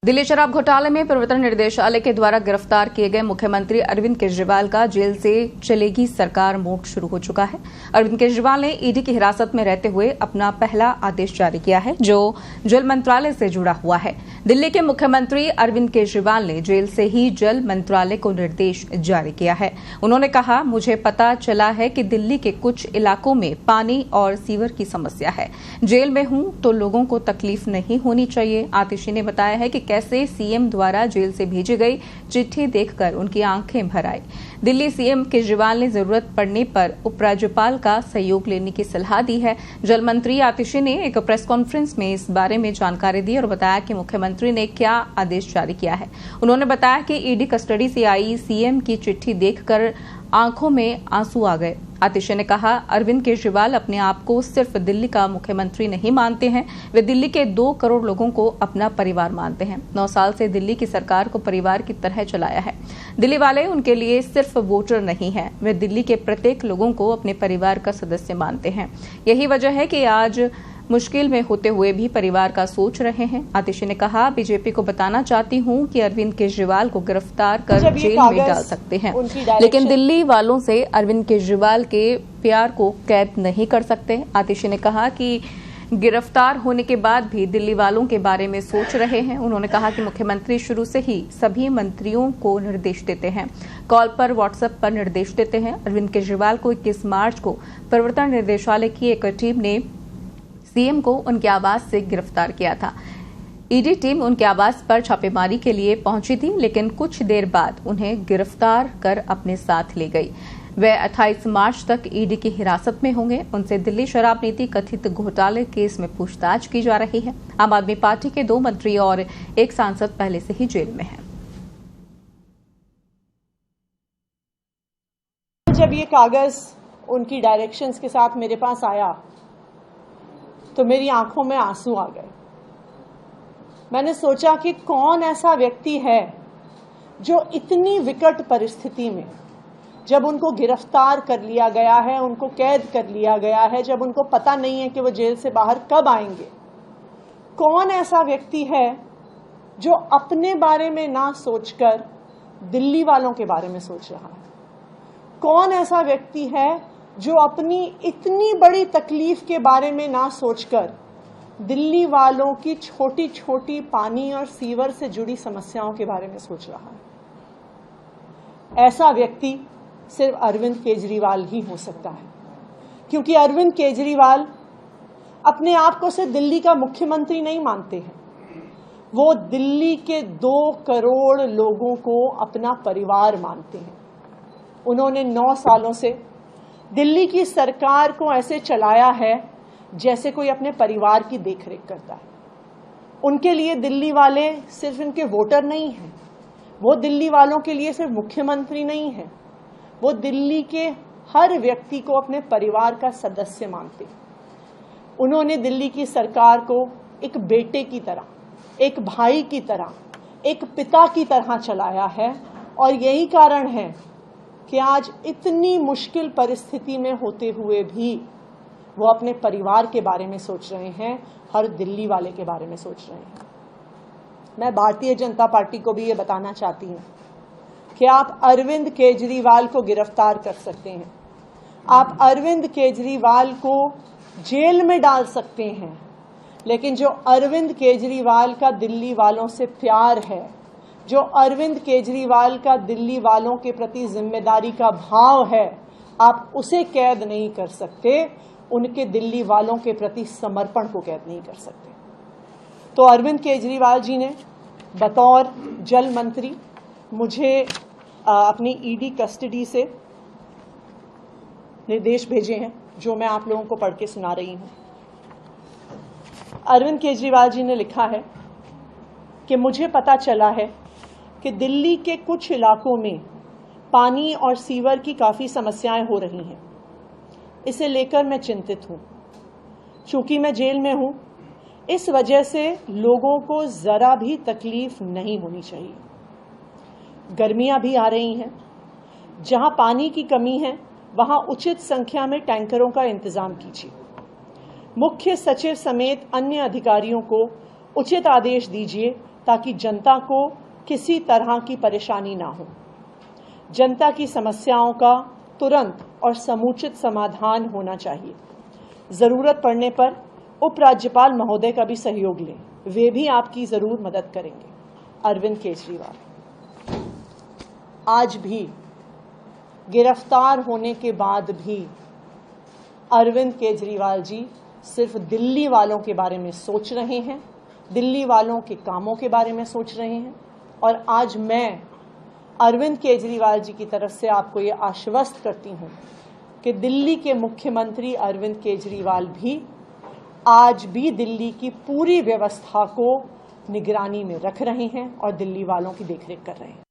दिल्ली शराब घोटाले में प्रवर्तन निदेशालय के द्वारा गिरफ्तार किए गए मुख्यमंत्री अरविंद केजरीवाल का जेल से चलेगी सरकार मोड शुरू हो चुका है। अरविंद केजरीवाल ने ईडी की हिरासत में रहते हुए अपना पहला आदेश जारी किया है, जो जल मंत्रालय से जुड़ा हुआ है। दिल्ली के मुख्यमंत्री अरविंद केजरीवाल ने जेल से ही जल मंत्रालय को निर्देश जारी किया है। उन्होंने कहा, मुझे पता चला है कि दिल्ली के कुछ इलाकों में पानी और सीवर की समस्या है। जेल में हूं तो लोगों को तकलीफ नहीं होनी चाहिए। आतिशी ने बताया है कि कैसे सीएम द्वारा जेल से भेजी गई चिट्ठी देखकर उनकी आंखें भर आई। दिल्ली सीएम केजरीवाल ने जरूरत पड़ने पर उपराज्यपाल का सहयोग लेने की सलाह दी है। जल मंत्री आतिशी ने एक प्रेस कॉन्फ्रेंस में इस बारे में जानकारी दी और बताया कि मुख्यमंत्री ने क्या आदेश जारी किया है। उन्होंने बताया कि ईडी कस्टडी से आई सीएम की चिट्ठी देखकर आंखों में आंसू आ गए। आतिशी ने कहा, अरविंद केजरीवाल अपने आप को सिर्फ दिल्ली का मुख्यमंत्री नहीं मानते हैं, वे दिल्ली के 2 करोड़ लोगों को अपना परिवार मानते हैं। 9 साल से दिल्ली की सरकार को परिवार की तरह चलाया है। दिल्ली वाले उनके लिए सिर्फ वोटर नहीं है, वे दिल्ली के प्रत्येक लोगों को अपने परिवार का सदस्य मानते हैं। यही वजह है कि आज मुश्किल में होते हुए भी परिवार का सोच रहे हैं। आतिशी ने कहा, बीजेपी को बताना चाहती हूं कि अरविंद केजरीवाल को गिरफ्तार कर जेल में डाल सकते हैं, लेकिन दिल्ली वालों से अरविंद केजरीवाल के प्यार को कैद नहीं कर सकते। आतिशी ने कहा कि गिरफ्तार होने के बाद भी दिल्ली वालों के बारे में सोच रहे हैं। उन्होंने कहा कि मुख्यमंत्री शुरू से ही सभी मंत्रियों को निर्देश देते हैं, कॉल पर, व्हाट्सएप पर निर्देश देते हैं। अरविंद केजरीवाल को 21 मार्च को प्रवर्तन निदेशालय की एक टीम ने सीएम को उनके आवास से गिरफ्तार किया था। ईडी टीम उनके आवास पर छापेमारी के लिए पहुंची थी, लेकिन कुछ देर बाद उन्हें गिरफ्तार कर अपने साथ ले गई। वे 28 मार्च तक ईडी की हिरासत में होंगे। उनसे दिल्ली शराब नीति कथित घोटाले केस में पूछताछ की जा रही है। आम आदमी पार्टी के 2 मंत्री और 1 सांसद पहले से ही जेल में हैं। जब ये कागज उनकी डायरेक्शंस के साथ मेरे पास आया तो मेरी आंखों में आंसू आ गए। मैंने सोचा कि कौन ऐसा व्यक्ति है जो इतनी विकट परिस्थिति में, जब उनको गिरफ्तार कर लिया गया है, उनको कैद कर लिया गया है, जब उनको पता नहीं है कि वो जेल से बाहर कब आएंगे, कौन ऐसा व्यक्ति है जो अपने बारे में ना सोचकर दिल्ली वालों के बारे में सोच रहा है? कौन ऐसा व्यक्ति है जो अपनी इतनी बड़ी तकलीफ के बारे में ना सोचकर दिल्ली वालों की छोटी छोटी पानी और सीवर से जुड़ी समस्याओं के बारे में सोच रहा है? ऐसा व्यक्ति सिर्फ अरविंद केजरीवाल ही हो सकता है, क्योंकि अरविंद केजरीवाल अपने आप को सिर्फ दिल्ली का मुख्यमंत्री नहीं मानते हैं, वो दिल्ली के 2 करोड़ लोगों को अपना परिवार मानते हैं। उन्होंने 9 सालों से दिल्ली की सरकार को ऐसे चलाया है जैसे कोई अपने परिवार की देखरेख करता है। उनके लिए दिल्ली वाले सिर्फ इनके वोटर नहीं हैं, वो दिल्ली वालों के लिए सिर्फ मुख्यमंत्री नहीं है, वो दिल्ली के हर व्यक्ति को अपने परिवार का सदस्य मानते हैं। उन्होंने दिल्ली की सरकार को एक बेटे की तरह, एक भाई की तरह, एक पिता की तरह चलाया है, और यही कारण है कि आज इतनी मुश्किल परिस्थिति में होते हुए भी वो अपने परिवार के बारे में सोच रहे हैं, हर दिल्ली वाले के बारे में सोच रहे हैं। मैं भारतीय जनता पार्टी को भी ये बताना चाहती हूँ कि आप अरविंद केजरीवाल को गिरफ्तार कर सकते हैं, आप अरविंद केजरीवाल को जेल में डाल सकते हैं, लेकिन जो अरविंद केजरीवाल का दिल्ली वालों से प्यार है, जो अरविंद केजरीवाल का दिल्ली वालों के प्रति जिम्मेदारी का भाव है, आप उसे कैद नहीं कर सकते, उनके दिल्ली वालों के प्रति समर्पण को कैद नहीं कर सकते। तो अरविंद केजरीवाल जी ने बतौर जल मंत्री मुझे अपनी ईडी कस्टडी से निर्देश भेजे हैं, जो मैं आप लोगों को पढ़ के सुना रही हूं। अरविंद केजरीवाल जी ने लिखा है कि मुझे पता चला है कि दिल्ली के कुछ इलाकों में पानी और सीवर की काफ़ी समस्याएं हो रही हैं। इसे लेकर मैं चिंतित हूं। चूंकि मैं जेल में हूं, इस वजह से लोगों को ज़रा भी तकलीफ नहीं होनी चाहिए। गर्मियां भी आ रही हैं, जहां पानी की कमी है वहां उचित संख्या में टैंकरों का इंतजाम कीजिए। मुख्य सचिव समेत अन्य अधिकारियों को उचित आदेश दीजिए ताकि जनता को किसी तरह की परेशानी ना हो। जनता की समस्याओं का तुरंत और समुचित समाधान होना चाहिए। जरूरत पड़ने पर उपराज्यपाल महोदय का भी सहयोग लें, वे भी आपकी जरूर मदद करेंगे। अरविंद केजरीवाल आज भी गिरफ्तार होने के बाद भी अरविंद केजरीवाल जी सिर्फ दिल्ली वालों के बारे में सोच रहे हैं, दिल्ली वालों के कामों के बारे में सोच रहे हैं। और आज मैं अरविंद केजरीवाल जी की तरफ से आपको ये आश्वस्त करती हूँ कि दिल्ली के मुख्यमंत्री अरविंद केजरीवाल भी आज भी दिल्ली की पूरी व्यवस्था को निगरानी में रख रहे हैं और दिल्ली वालों की देखरेख कर रहे हैं।